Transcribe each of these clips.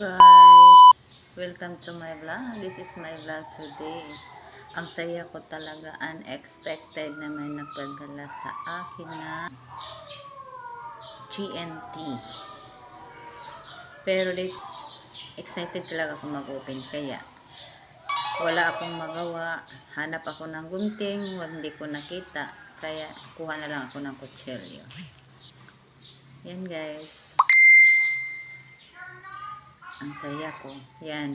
Guys, welcome to my vlog. This is my vlog today. Ang saya ko talaga, unexpected na may nagpadala sa akin na GNT. Pero excited talaga ako mag-open, kaya wala akong magawa. Hanap ako ng gunting, hindi ko nakita, kaya kuha na lang ako ng kutsilyo. Yan guys, ang saya ko. Yan.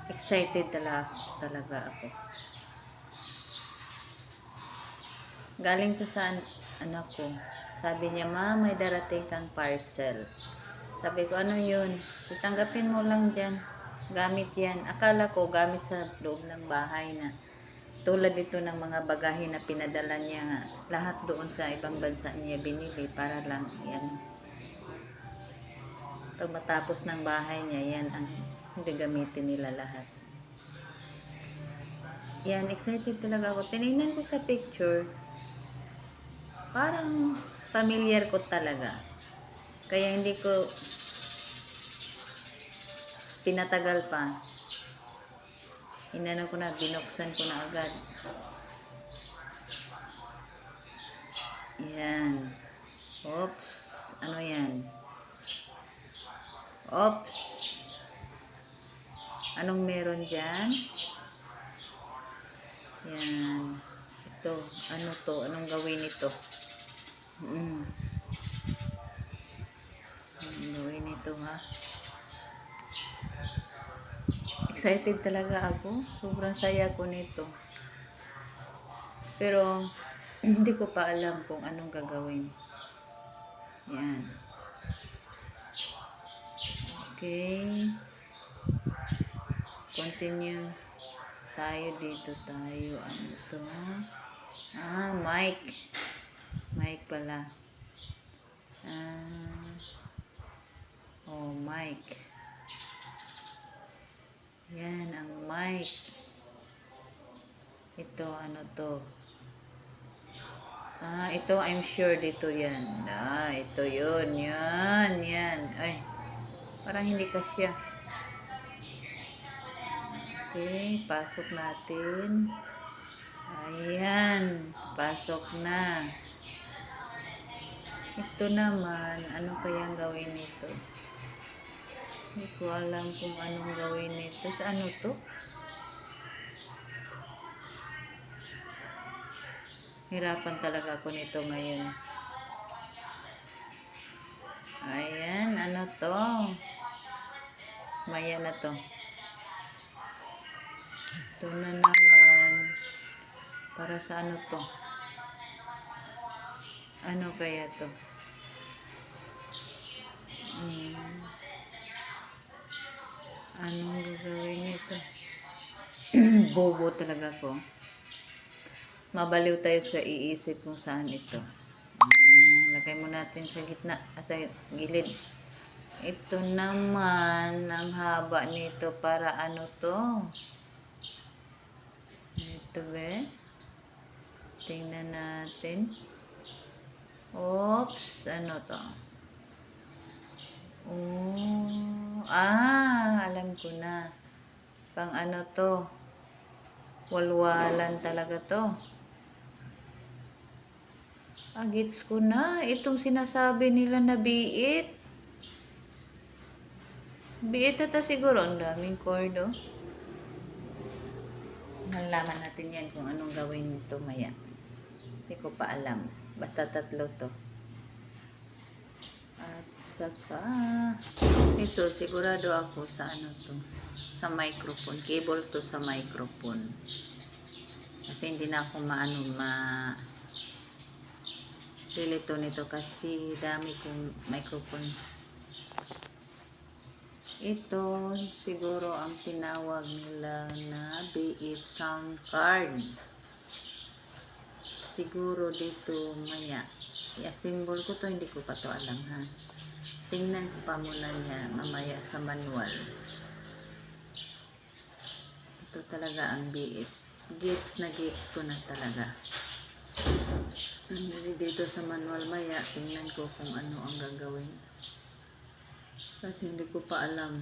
Excited talaga ako. Galing to sa anak ko. Sabi niya, "Ma, may darating kang parcel." Sabi ko, "Ano yun?" "Itanggapin mo lang dyan. Gamit yan." Akala ko gamit sa loob ng bahay na. Tulad dito ng mga bagahe na pinadala niya nga. Lahat doon sa ibang bansa niya binili para lang yan. Pag matapos ng bahay niya, yan ang gagamitin nila lahat. Yan, excited talaga ako. Tinignan ko sa picture. Parang familiar ko talaga. Kaya hindi ko pinatagal pa. Inano ko na, binuksan ko na agad. Yan. Oops. Ano yan? Oops. Anong meron dyan? Yan. Ito. Ano to? Anong gawin ito? Anong gawin ito ha? Excited talaga ako. Sobrang saya ko nito. Pero, hindi ko pa alam kung anong gagawin. Yan. Okay. Continue tayo dito tayo. Ano to? Mic. Mic pala. Mic. Yan, ang mic. Ito, ano to? Ito, I'm sure dito yan. Ito yun. Yan. Ay, parang hindi kasya. Okay, pasok natin. Ayan, pasok na. Ito naman, ano kayang gawin nito? Hindi ko alam kung anong gawin nito. Sa ano to? Hirapan talaga ako nito ngayon. Ayan, ano to? Maya na to. Ito na naman. Para sa ano to? Ano kaya to? Anong gagawin nito? Bobo talaga ko. Mabaliw tayo sa iisip kung saan ito. Lagay mo natin sa gitna, sa gilid. Ito naman, ang haba nito para ano to? Ito be? Tingnan natin. Oops, ano to? Alam ko na. Pang ano to? Walwalan talaga to. Gets ko na. Itong sinasabi nila na biit. Biit ata siguro. Ang daming cord, oh. Nalaman natin yan kung anong gawin nito maya. Hindi ko pa alam. Basta tatlo to. At saka, ito, sigurado ako sa ano to. Sa microphone. Cable to sa microphone. Kasi hindi na ako lilito nito kasi dami kong microphone. Ito siguro ang tinawag nila na B8 sound card. Siguro dito maya. I-assemble ko to, hindi ko pa to alam ha. Tingnan ko pa muna niya mamaya sa manual. Ito talaga ang B8. gets ko na talaga. Dito sa manual maya, tingnan ko kung ano ang gagawin. Kasi hindi ko pa alam.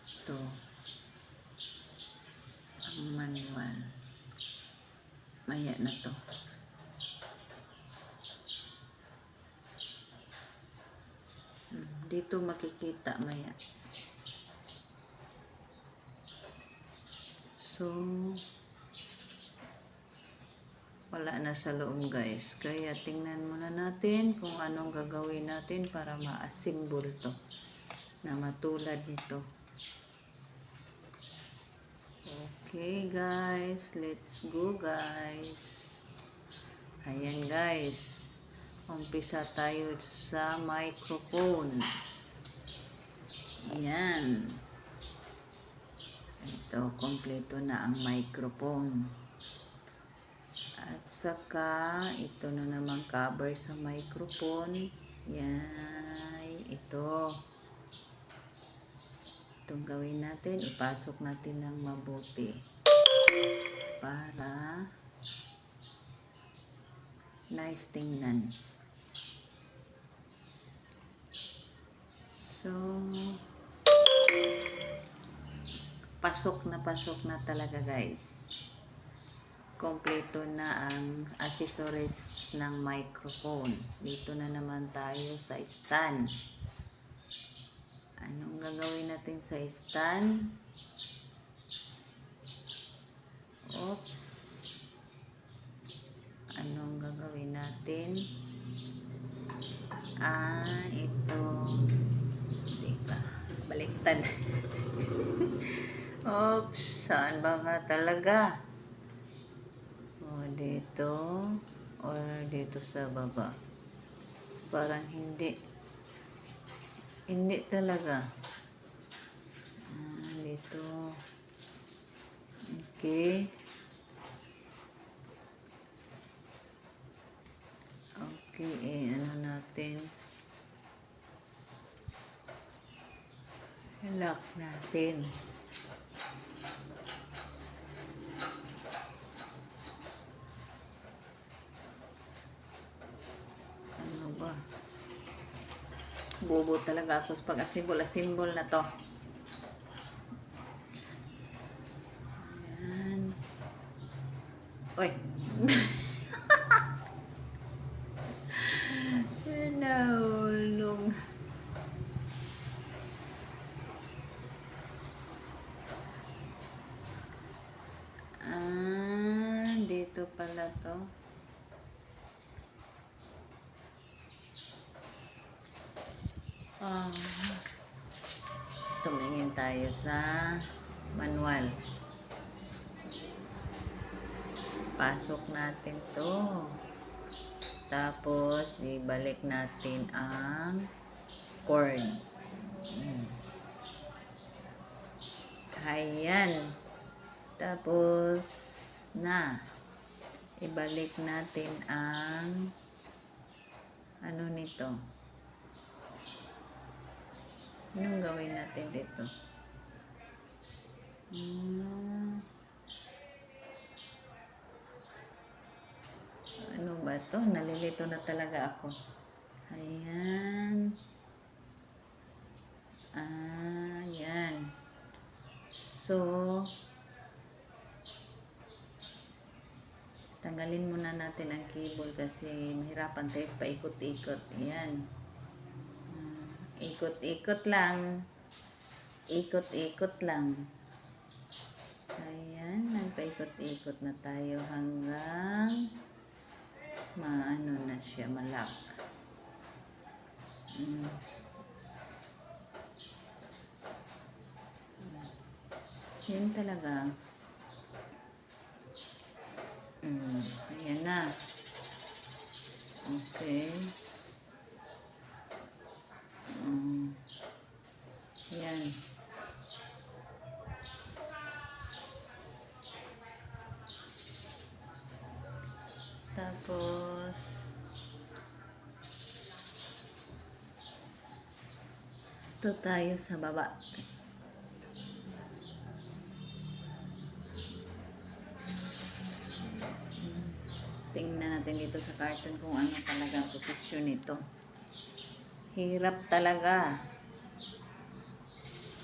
Ito. Ang manual. Maya na to. Dito makikita maya. So, wala na sa loob guys. Kaya tingnan muna natin kung anong gagawin natin para ma-assemble to. Na matulad nito. Okay guys, let's go guys. Ayan guys. Umpisa tayo sa microphone. Ayan. Ito, kompleto na ang microphone. At saka, ito na naman cover sa microphone. Yan, ito. Itong gawin natin, ipasok natin ng mabuti. Para nice tingnan. So, pasok na talaga guys. Kompleto na ang accessories ng microphone. Dito na naman tayo sa stand. Anong gagawin natin sa stand? Oops. Anong gagawin natin? Ito. Teka, baliktad. Oops, saan ba nga talaga? Dito or dito sa baba. Parang hindi talaga. Dito. Okay. Okay, ano natin? Lock natin. Bobo talaga ako pag assemble na to. Ayan. Oy. Nahulog. Dito pala to. Tumingin tayo sa manual. Pasok natin to. Tapos, ibalik natin ang cord. Ayan. Tapos, ibalik natin ang ano nito. Anong gawin natin dito? Ano ba to? Nalilito na talaga ako. Ayan. Ayan. So, tanggalin muna natin ang cable kasi mahirapan tayo paikot-ikot. Ayan. Ikot-ikot lang. Ikot-ikot lang. Ayan. Nagpaikot-ikot na tayo hanggang maano na siya, malak. Yan talaga. Ayan na. Okay. Ayan. Tapos, Dito tayo sa baba. Tingnan natin dito sa carton kung ano talaga ang posisyon nito. Hirap talaga.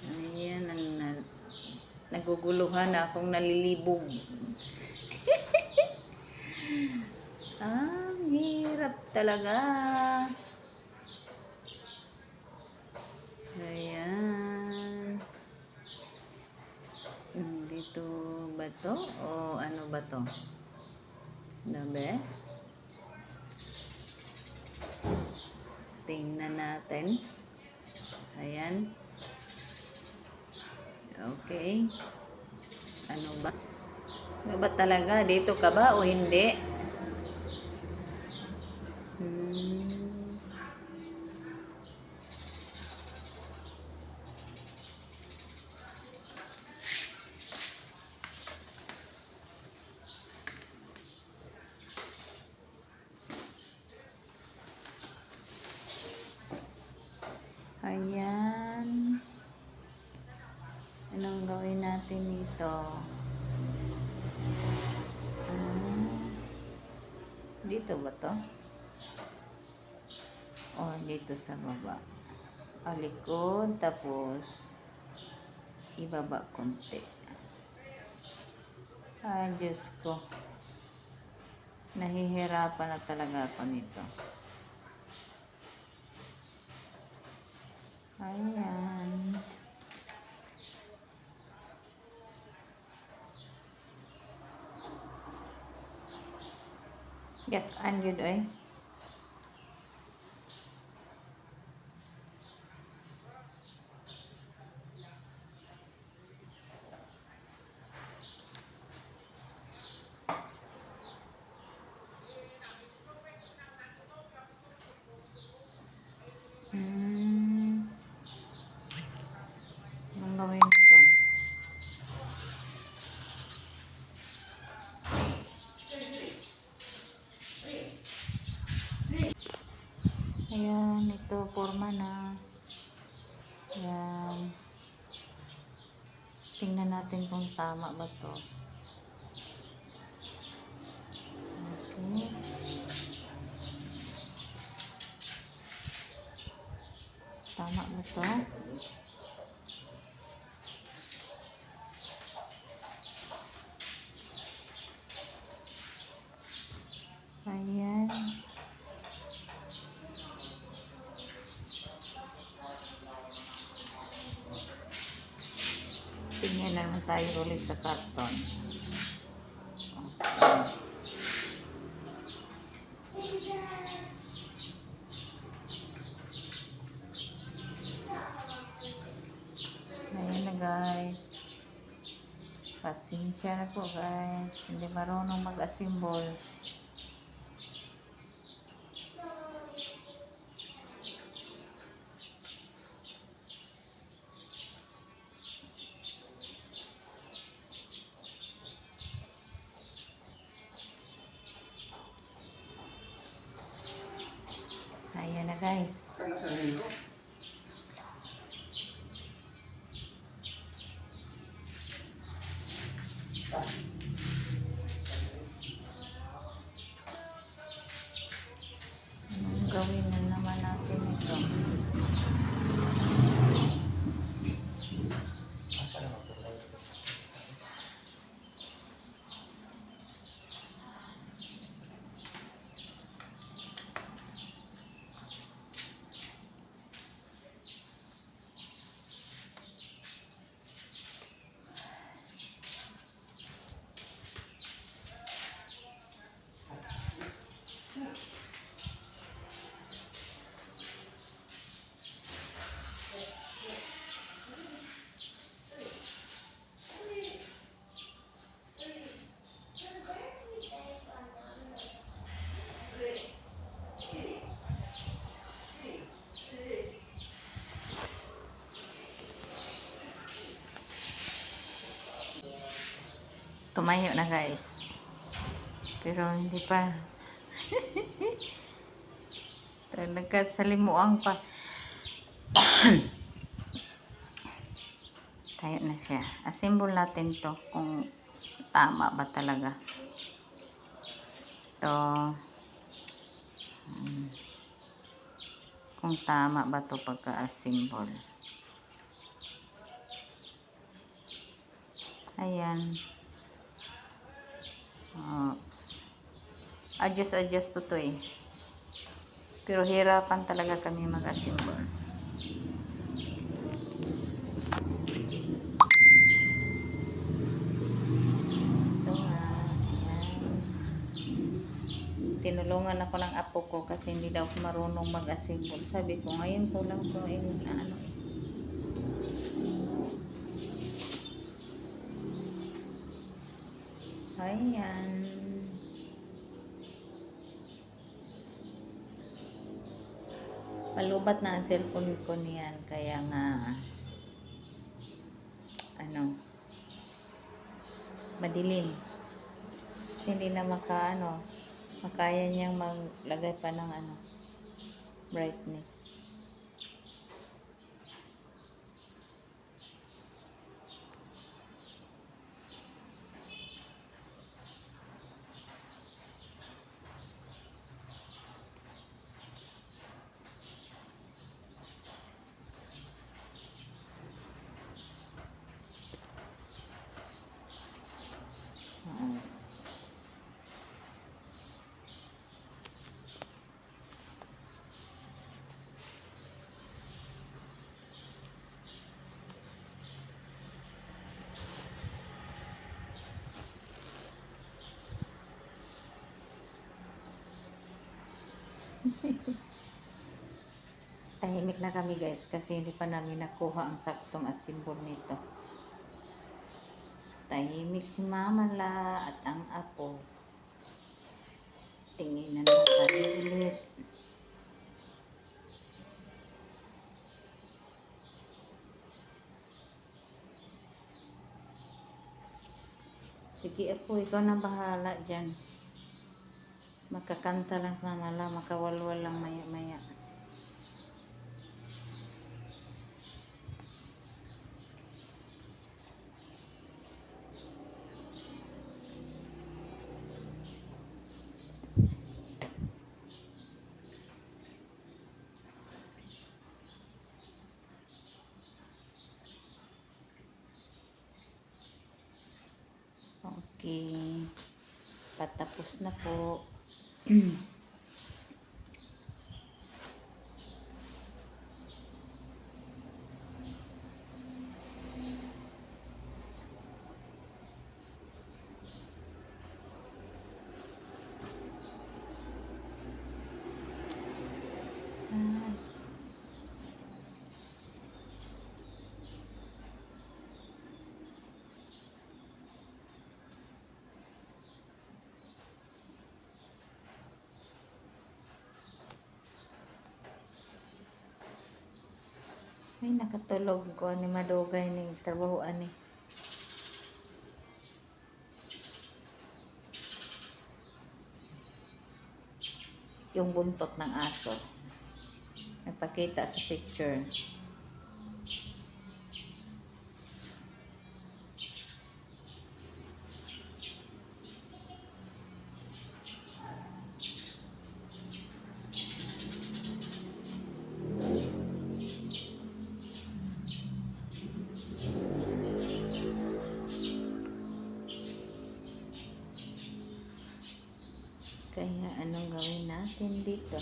Ayan, naguguluhan na akong nalilibog. Ang hirap talaga. Ayan. Dito ba to? O ano ba to? Dabe? Tingnan natin. Ayan. Okay. Ano ba? Ano ba talaga? Dito ka ba o hindi? Ayan. Anong gawin natin dito? Dito ba to? O dito sa baba? O likod, tapos ibaba konti. Ay, Diyos ko. Nahihirapan na talaga ako nito. Ayan. Yakan yun ay. Anong gawin ito? Ayan, ito forma na. Ayan. Tingnan natin kung tama ba to. Okay. Tama ba to? Ayan. Tingnan naman tayo ulit sa karton. Ayan na guys. Pasensya na po guys. Hindi marunong mag-assemble. Ayan na guys. Gawin na naman natin ito. Tumayo na guys. Pero hindi pa. Nagkasalimuang pa. siya. Assemble natin to kung tama ba talaga. To kung tama ba to pagka-assemble. Ayan. Oops. Adjust po to eh. Pero hirapan talaga kami mag-assemble. Ito nga. Ayan. Tinulungan ako ng apo ko kasi hindi daw ako marunong mag-assemble. Sabi ko, ngayon ko lang to ano eh. Ayan. Palubat na ang cellphone ko niyan. Kaya nga, madilim. Kasi hindi na makaya niyang maglagay pa ng brightness. Tahimik na kami guys kasi hindi pa namin nakuha ang saktong assemble nito. Tahimik si Mama La at ang apo. Tingin na tayo ulit. Sige apo, ikaw na bahala dyan. Makakanta lang si Mama La, makawalwal lang maya-maya. Okay. Patapos na po. Ay, nakatulog ko ni madugay ni trabahoan ni. Yung buntot ng aso. Nagpakita sa picture. Kaya anong gawin natin dito?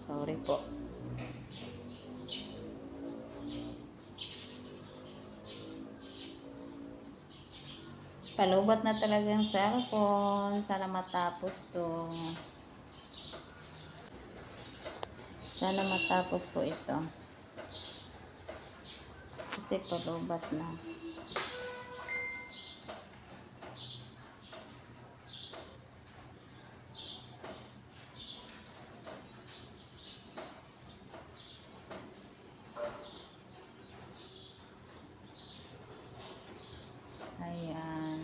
Sorry po. Palubat na talagang cellphone. Sana matapos to. Sana matapos po ito. Kasi palubat na. Ayan.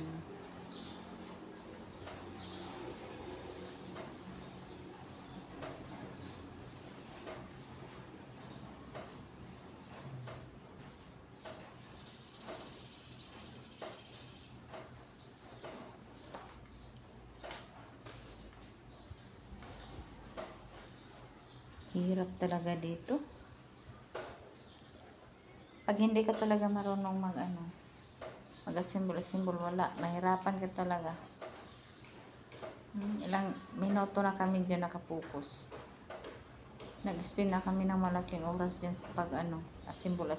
Hirap talaga dito. Pag hindi ka talaga marunong mag-assemble, wala. Mahirapan ka talaga. Ilang minuto na kami dyan nakapokus. Nag-spend na kami ng malaking oras dyan sa assemble.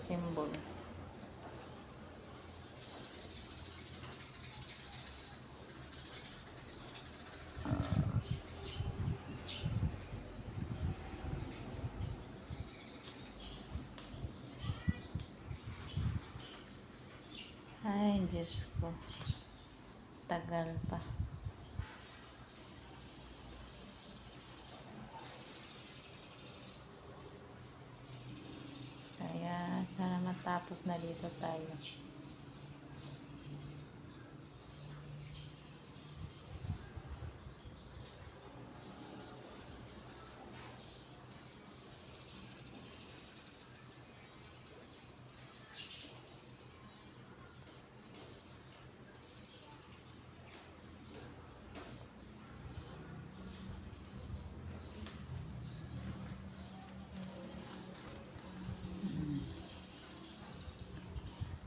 Ay, Diyos ko. Tagal pa. Kaya, sana matapos na dito tayo.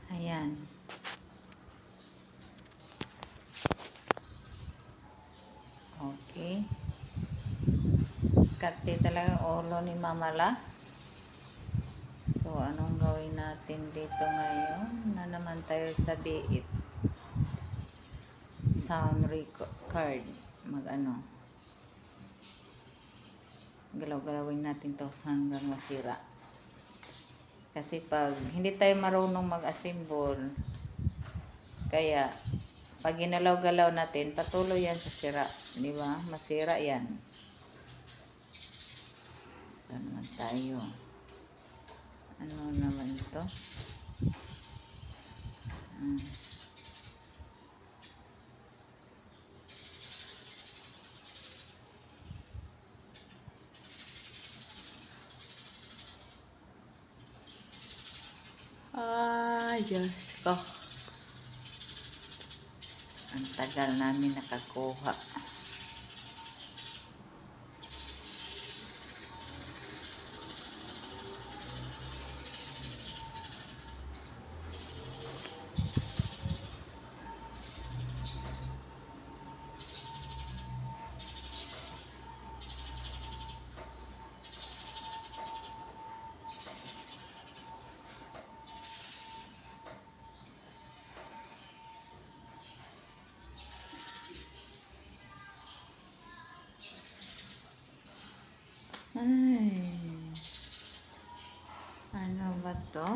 Ayan. Okay. Kati talaga ulo ni Mamala. So, anong gawin natin dito ngayon? Na naman tayo sa B8 sound record. Galaw-galawin natin to hanggang masira. Kasi pag hindi tayo marunong mag-assemble, kaya pag ginalaw-galaw natin, patuloy yan sa sira. Di ba? Masira yan. Ito naman tayo. Ano naman ito? Diyos ko. Ang tagal namin nakakuha. Ay, ano ba to?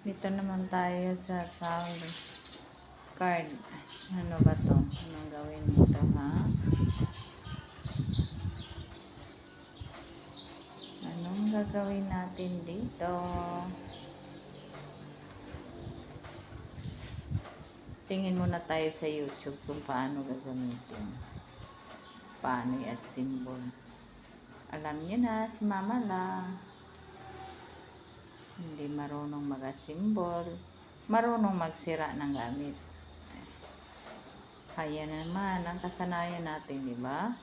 Dito naman tayo sa sound card. Ano ba to? Anong gawin dito, ha? Anong gagawin natin dito? Tingin muna tayo sa YouTube kung paano gagamitin. Paano i-assemble. Alam niyo na, si Mama lang. Hindi marunong mag-assemble. Marunong magsira ng gamit. Kaya naman, ang kasanayan natin, di ba?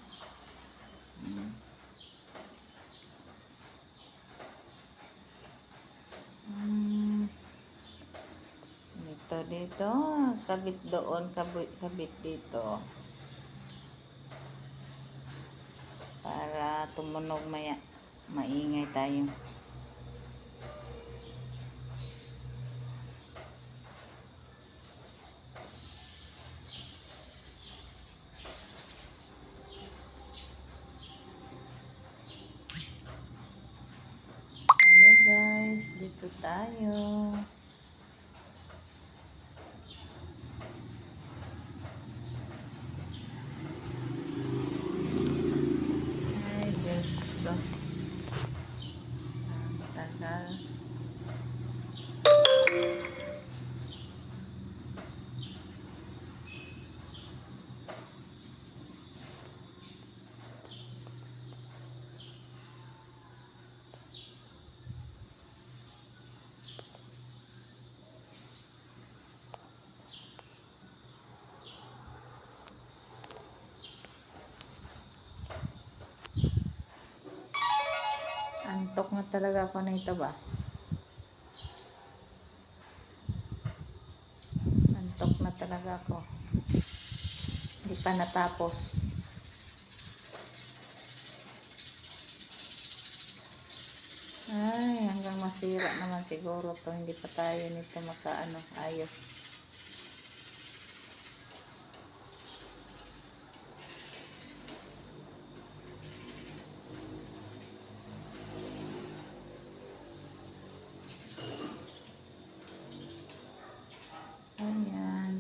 Dito, kabit doon, kabit dito. Para tumunog maingay tayo. Ayo guys, dito tayo. Ay, Diyos ko. Ang tagal. na talaga ako nito ba? Antok na talaga ako. Hindi pa natapos. Ay, hanggang masira naman siguro to. Hindi pa tayo nito ayos. Ayan.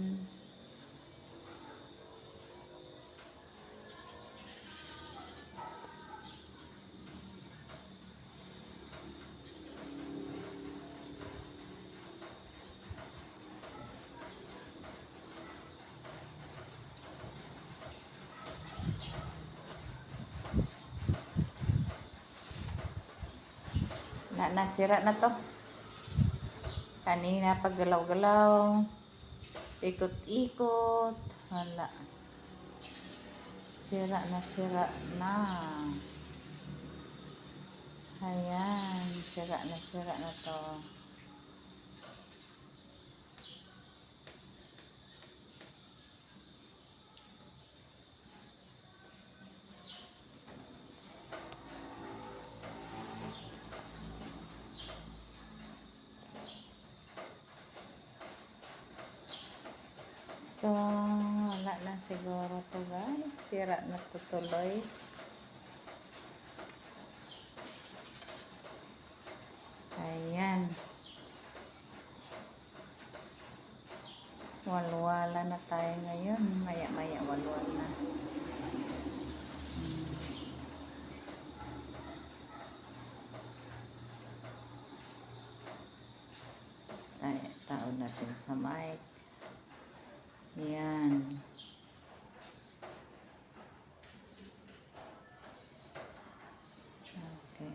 Nasira na to. Kanina pag galaw-galaw, ikot-ikot, wala. Sira na. Ayan, sira na to. So, wala na siguro to guys. Sira na to tuloy. Ayan. Walwala na tayo ngayon. Maya-maya walwala na. Ay, taon natin sa mic. Yan. Okay.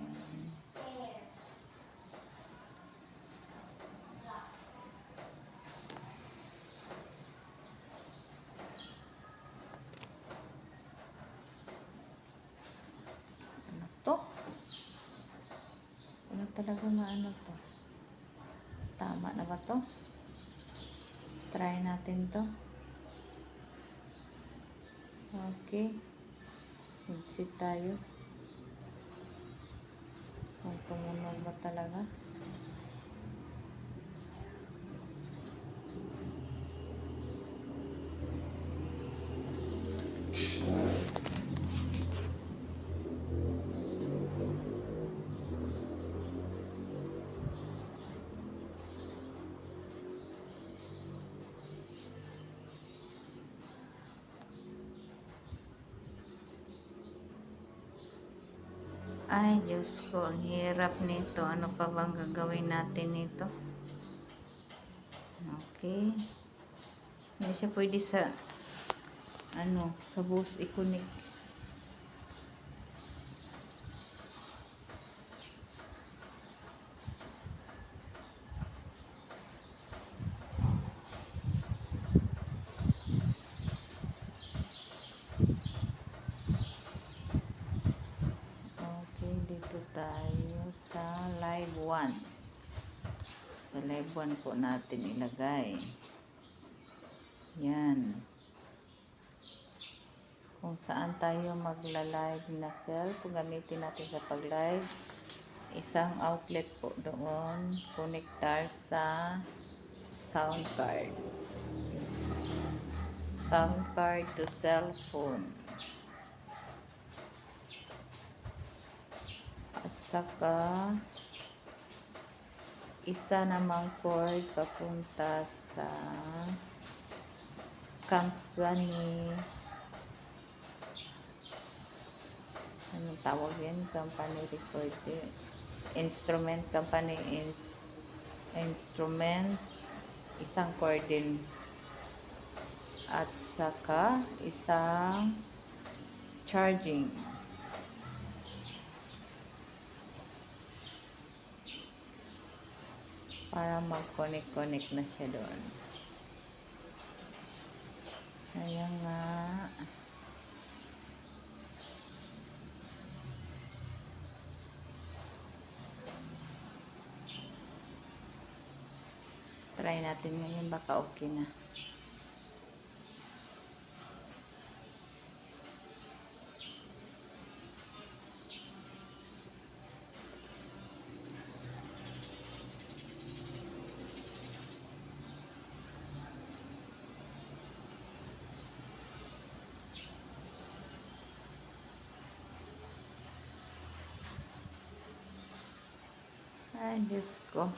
Ano to? Ano talaga maano to? Tama na ba to? Try natin to. Okay. Exit tayo. Kung tumunog ba talaga? Ay, Diyos ko, ang hirap nito. Ano pa bang gagawin natin nito? Okay. Hindi siya pwede sa sa bus i-connect. Okay, dito tayo sa live 1. Sa live 1 po natin ilagay. Yan. Kung saan tayo magla-live na cellphone, gamitin natin sa pag-live. Isang outlet po doon, connector sa sound card. Sound card to cellphone. At saka isa namang cord papunta sa company. Anong tawag yan? Company recording. Instrument company instrument. Isang cord din. At saka isang charging. Para mag-connect na siya doon. Ayan nga. Try natin ngayon, baka okay na. Ay, Diyos ko.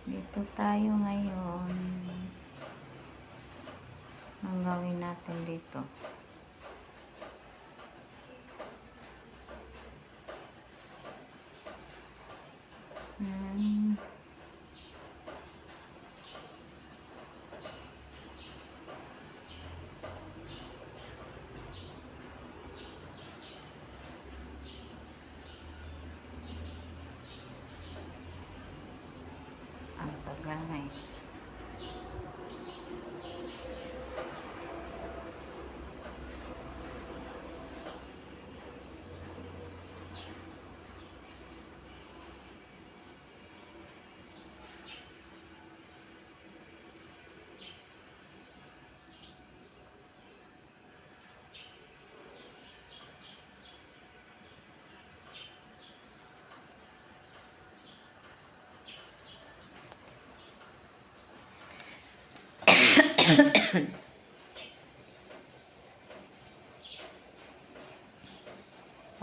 Dito tayo ngayon. Ang gawin natin dito. Hmm. Ang tagal na eh.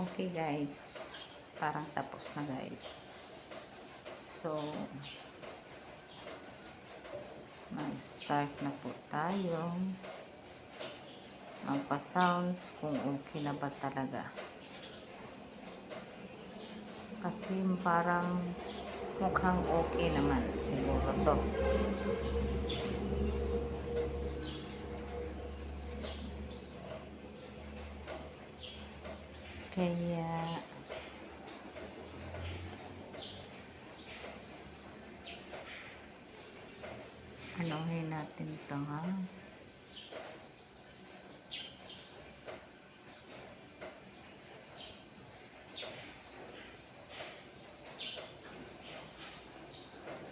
Okay guys, parang tapos na guys. So, mag-start na po tayo. Magpa-sounds kung okay na ba talaga. Kasi parang mukhang okay naman siguro to. Kaya anuhin natin to ha.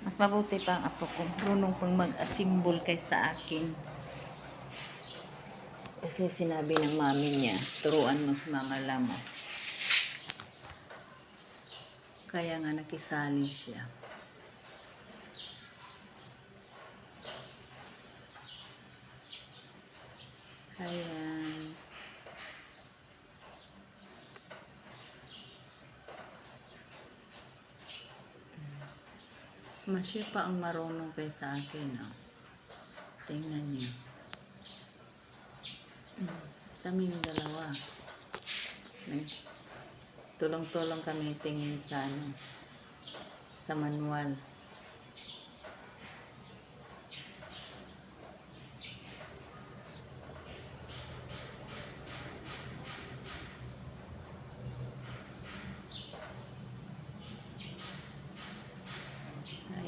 Mas mabuti pa ang apo kong marunong pang mag-assemble kaysa akin. Kasi sinabi ng mami niya, turuan mo si Mama Lamo. Kaya nga nakisali siya. Ayan. Mas siya pa ang marunong kaysa akin. Oh. Tingnan niyo. Kaming dalawa. Tulong-tulong kami tingin sa sa manual.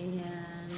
Ayan.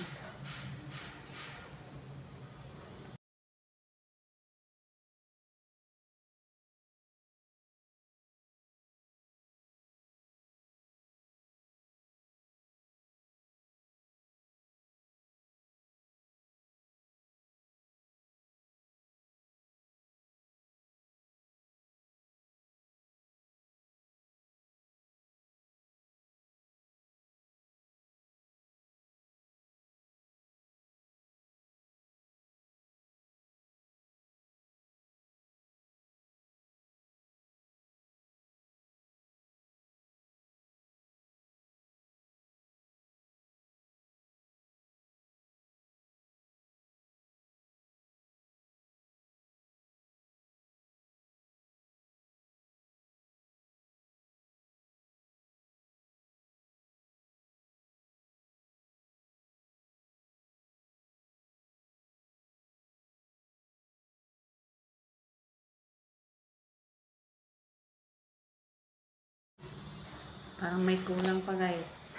Parang may kulang pa guys.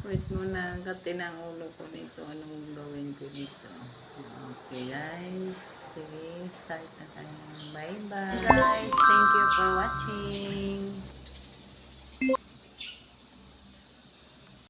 Wait muna, kati ng ulo ko nito. Anong gawin ko dito? Okay guys. Sige, start na tayo. Bye bye. Guys, thank you for watching.